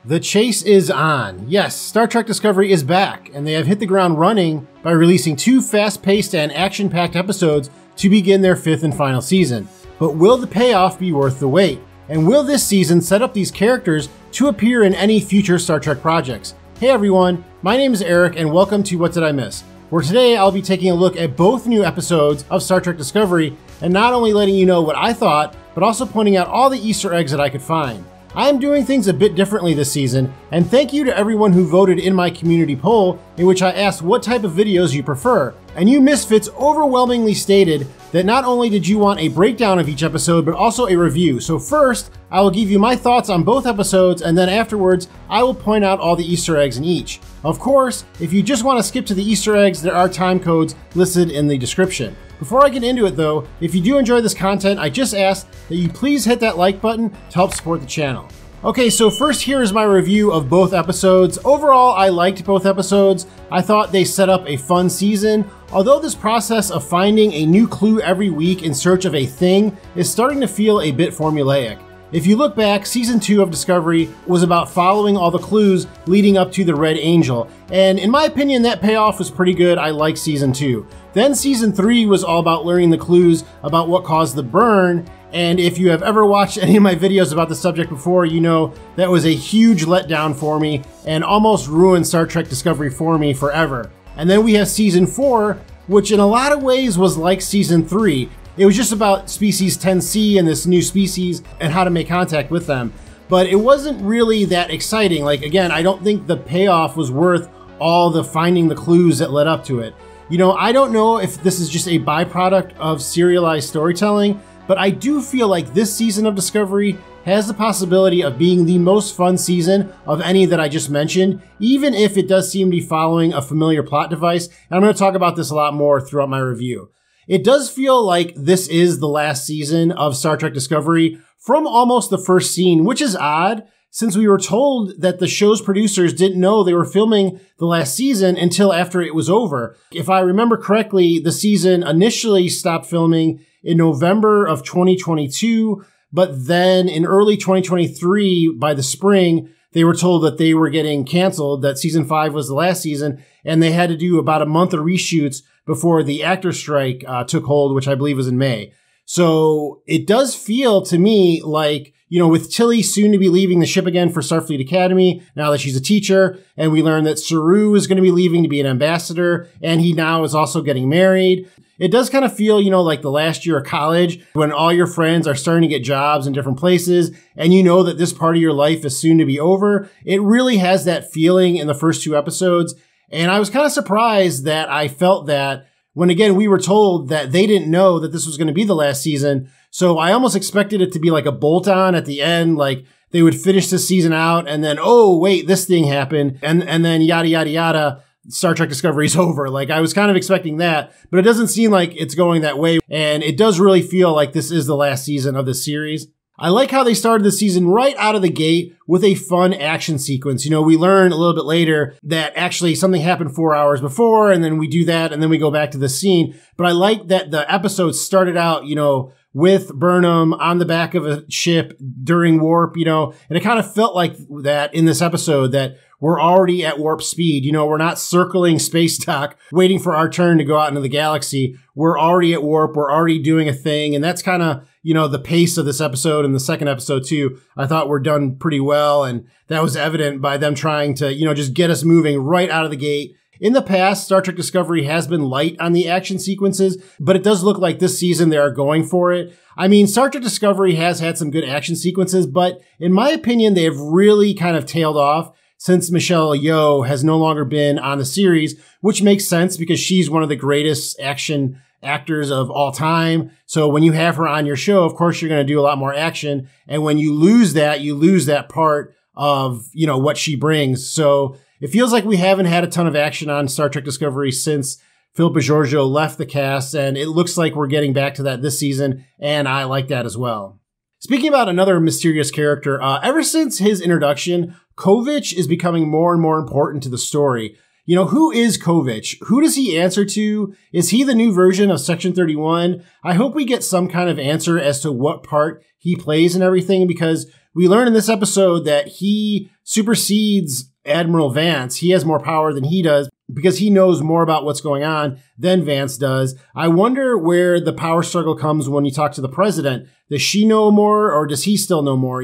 The chase is on. Yes, Star Trek Discovery is back, and they have hit the ground running by releasing 2 fast-paced and action-packed episodes to begin their 5th and final season. But will the payoff be worth the wait? And will this season set up these characters to appear in any future Star Trek projects? Hey everyone, my name is Eric, and welcome to What Did I Miss? Where today I'll be taking a look at both new episodes of Star Trek Discovery, and not only letting you know what I thought, but also pointing out all the Easter eggs that I could find. I am doing things a bit differently this season, and thank you to everyone who voted in my community poll in which I asked what type of videos you prefer. And you misfits overwhelmingly stated that not only did you want a breakdown of each episode, but also a review. So first, I will give you my thoughts on both episodes, and then afterwards, I will point out all the Easter eggs in each. Of course, if you just want to skip to the Easter eggs, there are time codes listed in the description. Before I get into it though, if you do enjoy this content, I just ask that you please hit that like button to help support the channel. Okay, so first here is my review of both episodes. Overall, I liked both episodes. I thought they set up a fun season, although this process of finding a new clue every week in search of a thing is starting to feel a bit formulaic. If you look back, Season 2 of Discovery was about following all the clues leading up to the Red Angel, and in my opinion, that payoff was pretty good. I liked Season 2. Then Season 3 was all about learning the clues about what caused the burn, and if you have ever watched any of my videos about the subject before, you know that was a huge letdown for me and almost ruined Star Trek Discovery for me forever. And then we have Season 4, which in a lot of ways was like Season 3. It was just about species 10C and this new species and how to make contact with them. But it wasn't really that exciting. Like, again, I don't think the payoff was worth all the finding the clues that led up to it. You know, I don't know if this is just a byproduct of serialized storytelling, but I do feel like this season of Discovery has the possibility of being the most fun season of any that I just mentioned, even if it does seem to be following a familiar plot device. And I'm going to talk about this a lot more throughout my review. It does feel like this is the last season of Star Trek Discovery from almost the first scene, which is odd since we were told that the show's producers didn't know they were filming the last season until after it was over. If I remember correctly, the season initially stopped filming in November of 2022, but then in early 2023, by the spring, they were told that they were getting canceled, that Season 5 was the last season, and they had to do about a month of reshoots before the actor strike took hold, which I believe was in May. So it does feel to me like, you know, with Tilly soon to be leaving the ship again for Starfleet Academy, now that she's a teacher, and we learned that Saru is going to be leaving to be an ambassador, and he now is also getting married. It does kind of feel, you know, like the last year of college when all your friends are starting to get jobs in different places and you know that this part of your life is soon to be over. It really has that feeling in the first 2 episodes. And I was kind of surprised that I felt that when, again, we were told that they didn't know that this was going to be the last season. So I almost expected it to be like a bolt-on at the end, like they would finish the season out and then, oh, wait, this thing happened. And then yada, yada, yada. Star Trek Discovery is over. Like, I was kind of expecting that, but it doesn't seem like it's going that way. And it does really feel like this is the last season of the series. I like how they started the season right out of the gate with a fun action sequence. You know, we learn a little bit later that actually something happened 4 hours before, and then we do that, and then we go back to the scene. But I like that the episode started out, you know, with Burnham on the back of a ship during warp, you know, and it kind of felt like that in this episode, that we're already at warp speed. You know, we're not circling space dock waiting for our turn to go out into the galaxy. We're already at warp. We're already doing a thing. And that's kind of, you know, the pace of this episode and the second episode too. I thought were done pretty well. And that was evident by them trying to, you know, just get us moving right out of the gate. In the past, Star Trek Discovery has been light on the action sequences, but it does look like this season they are going for it. I mean, Star Trek Discovery has had some good action sequences, but in my opinion, they have really kind of tailed off since Michelle Yeoh has no longer been on the series, which makes sense because she's one of the greatest action actors of all time. So when you have her on your show, of course, you're going to do a lot more action. And when you lose that part of, you know, what she brings. So it feels like we haven't had a ton of action on Star Trek Discovery since Philippa Georgiou left the cast. And it looks like we're getting back to that this season. And I like that as well. Speaking about another mysterious character, ever since his introduction, Kovich is becoming more and more important to the story. You know, who is Kovich? Who does he answer to? Is he the new version of Section 31? I hope we get some kind of answer as to what part he plays and everything, because we learn in this episode that he supersedes Admiral Vance. He has more power than he does because he knows more about what's going on than Vance does. I wonder where the power struggle comes when you talk to the president. Does she know more or does he still know more?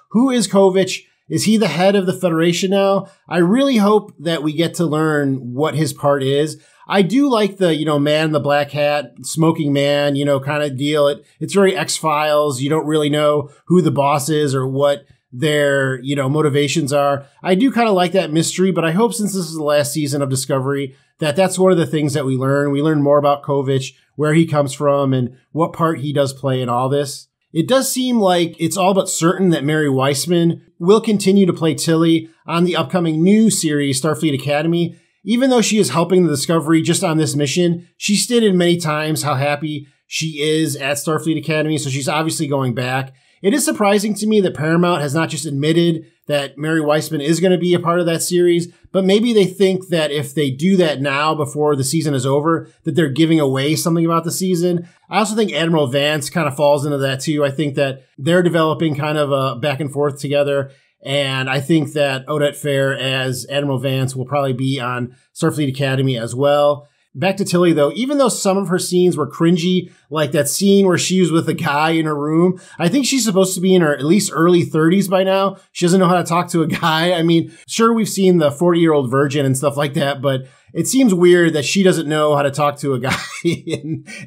Who is Kovich? Is he the head of the Federation now? I really hope that we get to learn what his part is. I do like the, man in the black hat, smoking man, kind of deal. It's very X-Files. You don't really know who the boss is or what their, motivations are. I do kind of like that mystery, but I hope since this is the last season of Discovery, that's one of the things that we learn. We learn more about Kovich, where he comes from, and what part he does play in all this. It does seem like it's all but certain that Mary Weissman will continue to play Tilly on the upcoming new series, Starfleet Academy. Even though she is helping the Discovery just on this mission, she stated many times how happy she is at Starfleet Academy, so she's obviously going back. It is surprising to me that Paramount has not just admitted that Mary Weissman is going to be a part of that series, but maybe they think that if they do that now before the season is over, that they're giving away something about the season. I also think Admiral Vance kind of falls into that too. I think that they're developing kind of a back and forth together. And I think that Odette Fair as Admiral Vance will probably be on Starfleet Academy as well. Back to Tilly, though, even though some of her scenes were cringy, like that scene where she was with a guy in her room, I think she's supposed to be in her at least early 30s by now. She doesn't know how to talk to a guy. I mean, sure, we've seen the 40-year-old virgin and stuff like that, but it seems weird that she doesn't know how to talk to a guy.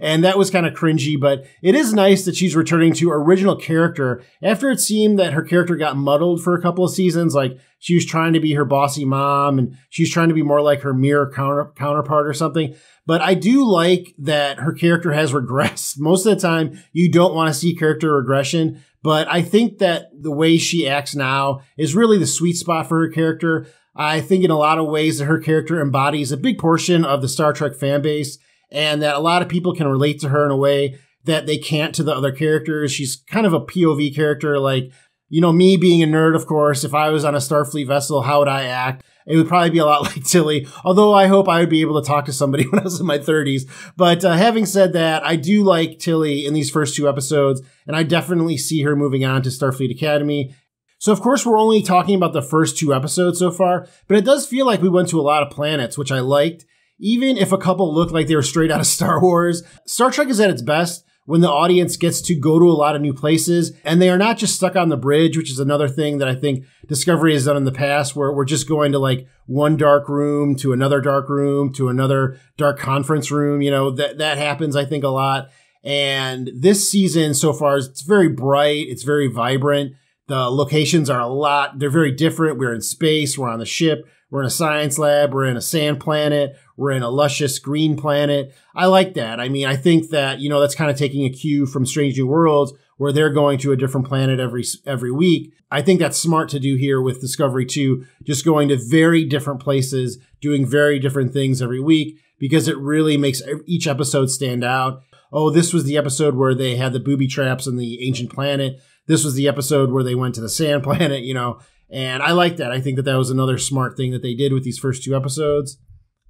and that was kind of cringy, but it is nice that she's returning to her original character after it seemed that her character got muddled for a couple of seasons. Like she was trying to be her bossy mom and she was trying to be more like her mirror counterpart or something. But I do like that her character has regressed. Most of the time, you don't want to see character regression, but I think that the way she acts now is really the sweet spot for her character. I think in a lot of ways that her character embodies a big portion of the Star Trek fan base and that a lot of people can relate to her in a way that they can't to the other characters. She's kind of a POV character. Like, me being a nerd, of course, if I was on a Starfleet vessel, how would I act? It would probably be a lot like Tilly, although I hope I would be able to talk to somebody when I was in my 30s. But having said that, I do like Tilly in these first two episodes, and I definitely see her moving on to Starfleet Academy. So, of course, we're only talking about the first two episodes so far, but it does feel like we went to a lot of planets, which I liked. Even if a couple looked like they were straight out of Star Wars, Star Trek is at its best when the audience gets to go to a lot of new places and they are not just stuck on the bridge, which is another thing that I think Discovery has done in the past, where we're just going to like one dark room to another dark room to another dark conference room. That happens, I think, a lot. And this season so far, it's very bright. It's very vibrant. The locations are they're very different. We're in space. We're on the ship. We're in a science lab. We're in a sand planet. We're in a luscious green planet. I like that. I mean, I think that, that's kind of taking a cue from Strange New Worlds, where they're going to a different planet every week. I think that's smart to do here with Discovery 2, just going to very different places, doing very different things every week, because it really makes each episode stand out. Oh, this was the episode where they had the booby traps on the ancient planet. This was the episode where they went to the sand planet, and I like that. I think that was another smart thing that they did with these first two episodes.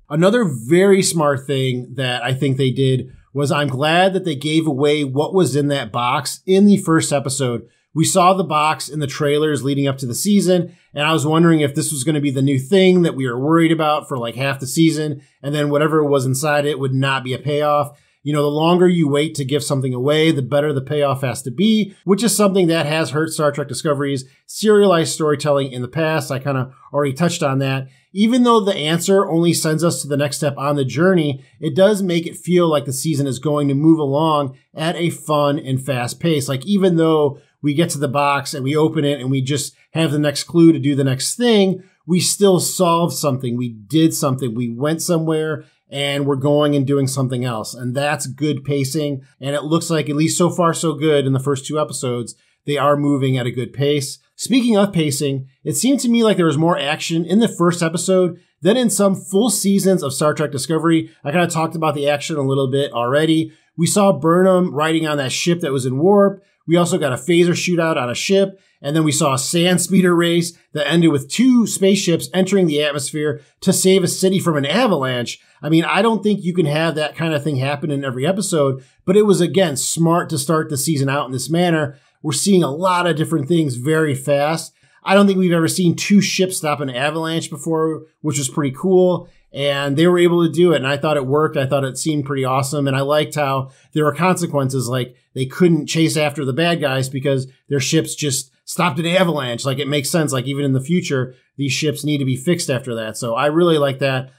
Another very smart thing that I think they did was I'm glad that they gave away what was in that box in the first episode. We saw the box in the trailers leading up to the season, and I was wondering if this was going to be the new thing that we were worried about for like half the season, and then whatever was inside it would not be a payoff. The longer you wait to give something away, the better the payoff has to be, which is something that has hurt Star Trek Discovery's serialized storytelling in the past. I kind of already touched on that. Even though the answer only sends us to the next step on the journey, it does make it feel like the season is going to move along at a fun and fast pace. Like, even though we get to the box and we open it and we just have the next clue to do the next thing, we still solved something. We did something. We went somewhere and we're going and doing something else. And that's good pacing. And it looks like, at least so far so good in the first two episodes, they are moving at a good pace. Speaking of pacing, it seemed to me like there was more action in the first episode than in some full seasons of Star Trek Discovery. I kind of talked about the action a little bit already. We saw Burnham riding on that ship that was in warp. We also got a phaser shootout on a ship. And then we saw a sand speeder race that ended with two spaceships entering the atmosphere to save a city from an avalanche. I mean, I don't think you can have that kind of thing happen in every episode, but it was, again, smart to start the season out in this manner. we're seeing a lot of different things very fast. I don't think we've ever seen 2 ships stop an avalanche before, which was pretty cool. And they were able to do it. And I thought it worked. I thought it seemed pretty awesome. And I liked how there were consequences. Like they couldn't chase after the bad guys because their ships just stopped an avalanche. Like it makes sense. Like even in the future, these ships need to be fixed after that. So I really like that.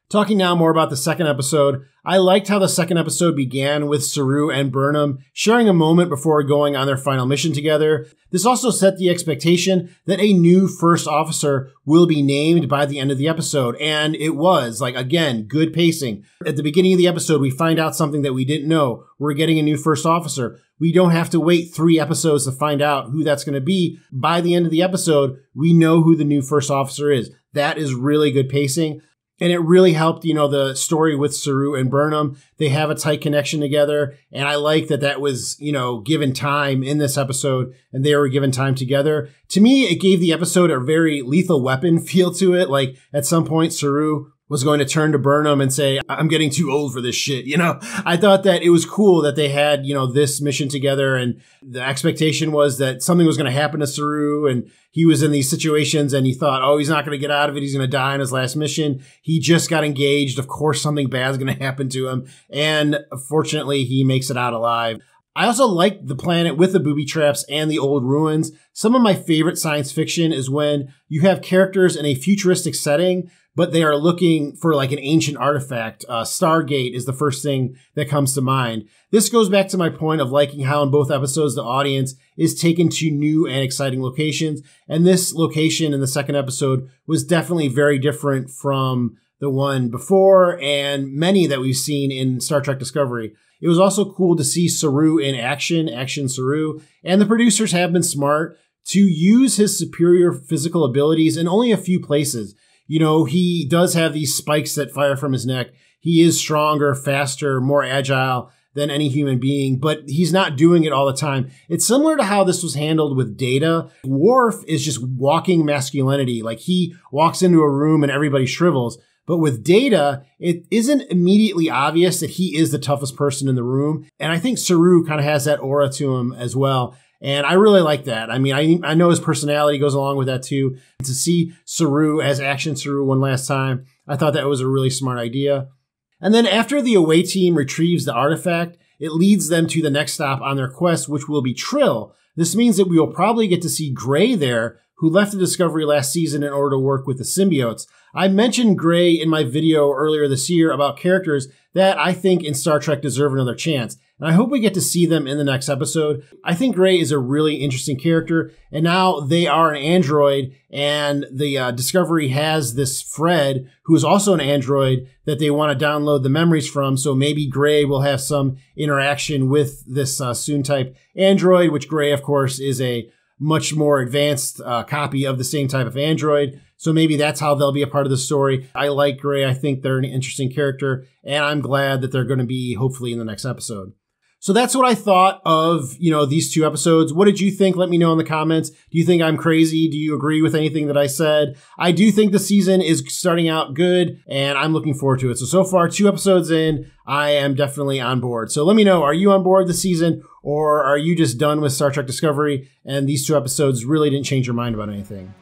Talking now more about the second episode, I liked how the second episode began with Saru and Burnham sharing a moment before going on their final mission together. This also set the expectation that a new first officer will be named by the end of the episode, and it was. Like, again, good pacing. At the beginning of the episode, we find out something that we didn't know. We're getting a new first officer. We don't have to wait 3 episodes to find out who that's going to be. By the end of the episode, we know who the new first officer is. That is really good pacing. And it really helped, the story with Saru and Burnham. They have a tight connection together. And I like that was, given time in this episode and they were given time together. To me, it gave the episode a very Lethal Weapon feel to it. Like at some point, Saru was going to turn to Burnham and say, I'm getting too old for this shit. I thought that it was cool that they had, this mission together, and the expectation was that something was going to happen to Saru, and he was in these situations and he thought, oh, he's not going to get out of it. He's going to die in his last mission. He just got engaged. Of course, something bad is going to happen to him. And fortunately, he makes it out alive. I also like the planet with the booby traps and the old ruins. Some of my favorite science fiction is when you have characters in a futuristic setting, but they are looking for like an ancient artifact. Stargate is the first thing that comes to mind. This goes back to my point of liking how in both episodes the audience is taken to new and exciting locations. And this location in the second episode was definitely very different from the one before and many that we've seen in Star Trek Discovery. It was also cool to see Saru in action Saru, and the producers have been smart to use his superior physical abilities in only a few places. He does have these spikes that fire from his neck. He is stronger, faster, more agile than any human being, but he's not doing it all the time. It's similar to how this was handled with Data. Worf is just walking masculinity. Like he walks into a room and everybody shrivels. But with Data, it isn't immediately obvious that he is the toughest person in the room. And I think Saru kind of has that aura to him as well. And I really like that. I mean, I know his personality goes along with that too. To see Saru as Action Saru one last time, I thought that was a really smart idea. And then after the away team retrieves the artifact, it leads them to the next stop on their quest, which will be Trill. This means that we will probably get to see Gray there, who left the Discovery last season in order to work with the symbiotes. I mentioned Gray in my video earlier this year about characters that I think in Star Trek deserve another chance. And I hope we get to see them in the next episode. I think Gray is a really interesting character, and now they are an android, and the Discovery has this Fred, who is also an android, that they want to download the memories from, so maybe Gray will have some interaction with this Soon-type android, which Gray, of course, is a much more advanced copy of the same type of android. So maybe that's how they'll be a part of the story. I like Gray. I think they're an interesting character, and I'm glad that they're going to be hopefully in the next episode. So that's what I thought of, these 2 episodes. What did you think? Let me know in the comments. Do you think I'm crazy? Do you agree with anything that I said? I do think the season is starting out good, and I'm looking forward to it. So far, 2 episodes in, I am definitely on board. So let me know, are you on board this season, or are you just done with Star Trek Discovery, and these 2 episodes really didn't change your mind about anything?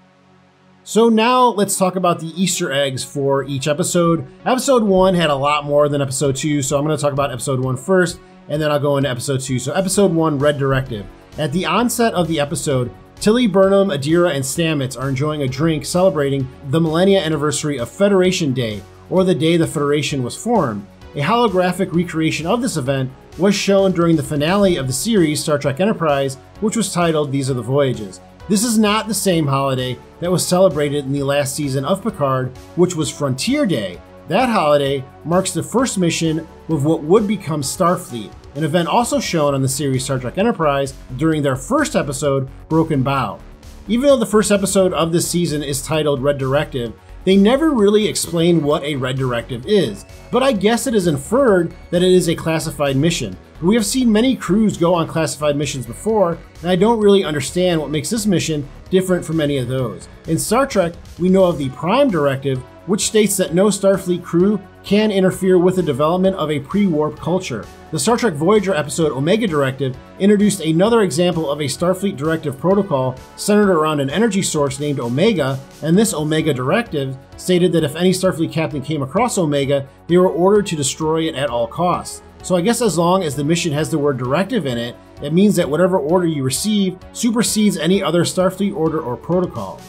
So now let's talk about the Easter eggs for each episode. Episode 1 had a lot more than episode 2, so I'm going to talk about episode 1 first, and then I'll go into episode 2. So episode 1, Red Directive. At the onset of the episode, Tilly, Burnham, Adira, and Stamets are enjoying a drink celebrating the millennia anniversary of Federation Day, or the day the Federation was formed. A holographic recreation of this event was shown during the finale of the series Star Trek Enterprise, which was titled These Are the Voyages. This is not the same holiday that was celebrated in the last season of Picard, which was Frontier Day. That holiday marks the first mission with what would become Starfleet, an event also shown on the series Star Trek Enterprise during their first episode, Broken Bow. Even though the first episode of this season is titled Red Directive, they never really explain what a Red Directive is, but I guess it is inferred that it is a classified mission. We have seen many crews go on classified missions before, and I don't really understand what makes this mission different from any of those. In Star Trek, we know of the Prime Directive, which states that no Starfleet crew can interfere with the development of a pre-warp culture. The Star Trek Voyager episode Omega Directive introduced another example of a Starfleet directive protocol centered around an energy source named Omega, and this Omega Directive stated that if any Starfleet captain came across Omega, they were ordered to destroy it at all costs. So I guess as long as the mission has the word directive in it, it means that whatever order you receive supersedes any other Starfleet order or protocol.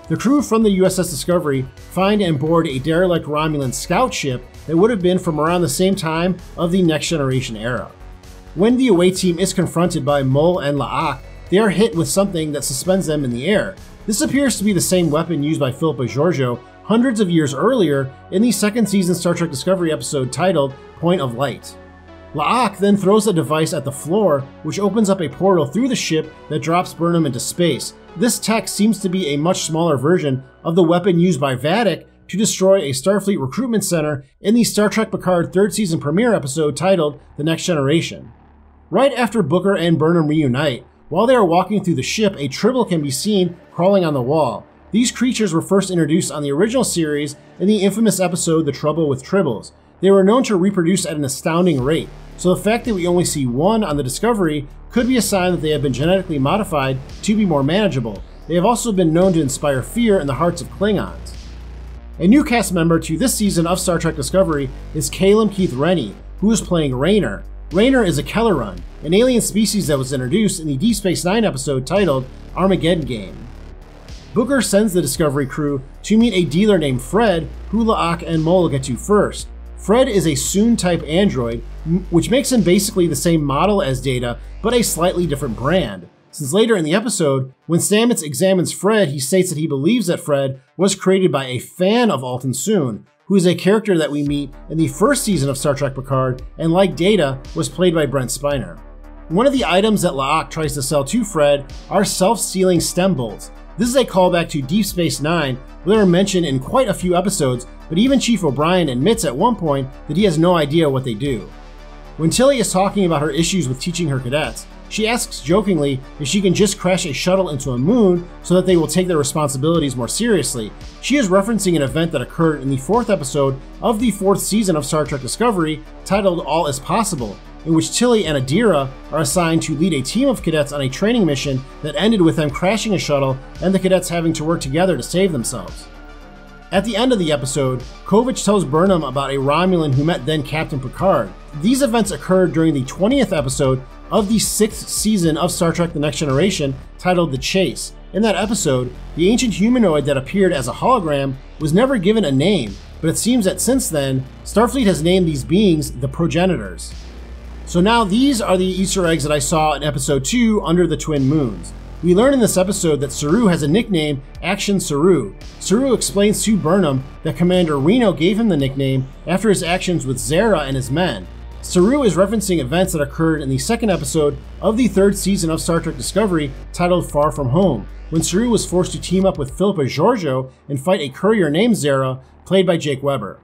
The crew from the USS Discovery find and board a derelict Romulan scout ship that would have been from around the same time of the Next Generation era. When the away team is confronted by Mul and La'ak, they are hit with something that suspends them in the air. This appears to be the same weapon used by Philippa Georgiou hundreds of years earlier in the second season Star Trek Discovery episode titled Point of Light. La'ak then throws a device at the floor, which opens up a portal through the ship that drops Burnham into space. This tech seems to be a much smaller version of the weapon used by Vadic to destroy a Starfleet recruitment center in the Star Trek Picard third season premiere episode titled The Next Generation. Right after Booker and Burnham reunite, while they are walking through the ship, a Tribble can be seen crawling on the wall. These creatures were first introduced on the original series in the infamous episode The Trouble with Tribbles. They were known to reproduce at an astounding rate, so the fact that we only see one on the Discovery could be a sign that they have been genetically modified to be more manageable. They have also been known to inspire fear in the hearts of Klingons. A new cast member to this season of Star Trek Discovery is Caleb Keith Rennie, who is playing Raynor. Raynor is a Kelleran, an alien species that was introduced in the Deep Space Nine episode titled Armageddon Game. Booker sends the Discovery crew to meet a dealer named Fred, who La'ak and Mul get to first. Fred is a Soong-type android, which makes him basically the same model as Data, but a slightly different brand. Since later in the episode, when Stamets examines Fred, he states that he believes that Fred was created by a fan of Altan Soong, who is a character that we meet in the first season of Star Trek Picard, and like Data, was played by Brent Spiner. One of the items that La'ak tries to sell to Fred are self-sealing stem bolts. This is a callback to Deep Space Nine, where they are mentioned in quite a few episodes, but even Chief O'Brien admits at one point that he has no idea what they do. When Tilly is talking about her issues with teaching her cadets, she asks jokingly if she can just crash a shuttle into a moon so that they will take their responsibilities more seriously. She is referencing an event that occurred in the fourth episode of the fourth season of Star Trek Discovery titled All Is Possible, in which Tilly and Adira are assigned to lead a team of cadets on a training mission that ended with them crashing a shuttle and the cadets having to work together to save themselves. At the end of the episode, Kovich tells Burnham about a Romulan who met then Captain Picard. These events occurred during the 20th episode of the 6th season of Star Trek The Next Generation titled The Chase. In that episode, the ancient humanoid that appeared as a hologram was never given a name, but it seems that since then, Starfleet has named these beings the Progenitors. So now these are the Easter eggs that I saw in episode 2 Under the Twin Moons. We learn in this episode that Saru has a nickname, Action Saru. Saru explains to Burnham that Commander Reno gave him the nickname after his actions with Zara and his men. Saru is referencing events that occurred in the second episode of the third season of Star Trek Discovery titled Far From Home, when Saru was forced to team up with Philippa Georgiou and fight a courier named Zara, played by Jake Weber.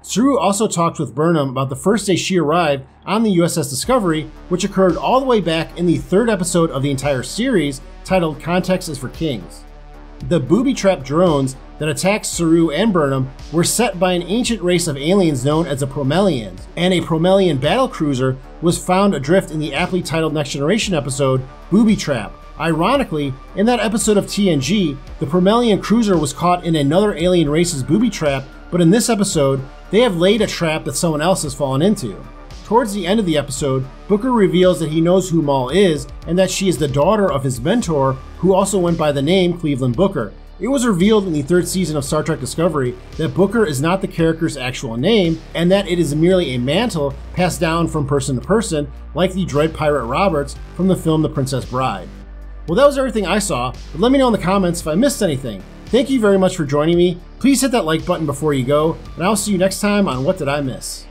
Saru also talked with Burnham about the first day she arrived on the USS Discovery, which occurred all the way back in the third episode of the entire series, titled Context is for Kings. The booby-trapped drones that attacked Saru and Burnham were set by an ancient race of aliens known as the Promelians, and a Promelian battlecruiser was found adrift in the aptly titled Next Generation episode, Booby Trap. Ironically, in that episode of TNG, the Promelian cruiser was caught in another alien race's booby trap, but in this episode, they have laid a trap that someone else has fallen into. Towards the end of the episode, Booker reveals that he knows who Maul is and that she is the daughter of his mentor, who also went by the name Cleveland Booker. It was revealed in the third season of Star Trek Discovery that Booker is not the character's actual name and that it is merely a mantle passed down from person to person, like the Dread Pirate Roberts from the film The Princess Bride. Well, that was everything I saw, but let me know in the comments if I missed anything. Thank you very much for joining me. Please hit that like button before you go, and I'll see you next time on What Did I Miss?